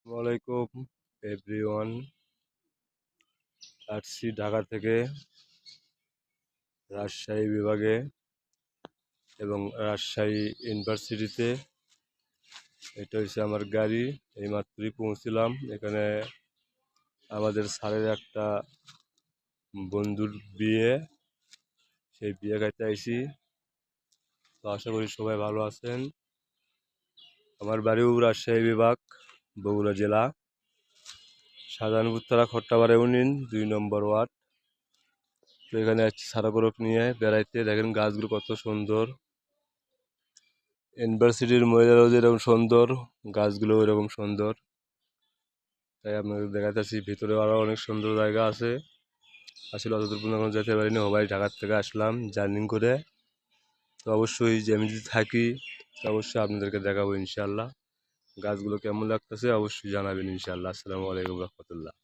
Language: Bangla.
আসসালামাইকুম এভরিওয়ান। আসছি ঢাকা থেকে রাজশাহী বিভাগে এবং রাজশাহী ইউনিভার্সিটিতে। এটা হচ্ছে আমার গাড়ি। এইমাত্রই পৌঁছলাম এখানে। আমাদের স্যারের একটা বন্ধুর বিয়ে, সেই বিয়ে খাইতে আইছি। তো আশা করি সবাই ভালো আছেন। আমার বাড়িও রাজশাহী বিভাগ, বগুড়া জেলা, শাহজাহানপুর থানা, খট্টাপাড়া ইউনিয়ন, 2 নম্বর ওয়ার্ড। তো এখানে আসছি সারাগ্রুপ নিয়ে বেড়াইতে। দেখেন গাছগুলো কত সুন্দর। ইউনিভার্সিটির মহিলারাও যেরকম সুন্দর, গাছগুলো ওইরকম সুন্দর। তাই আপনাদের দেখাতেছি, ভিতরে আরও অনেক সুন্দর জায়গা আছে। আসলে অতদূর পর্যন্ত যেতে পারিনি, সবাই ঢাকার থেকে আসলাম জার্নি করে। তো অবশ্যই যে আমি যদি থাকি তো অবশ্যই আপনাদেরকে দেখাবো ইনশাল্লাহ। গাছগুলো কেমন লাগতেছে অবশ্যই জানাবেন ইনশাল্লাহ। আসসালামু আলাইকুম রহমতুল্লাহ।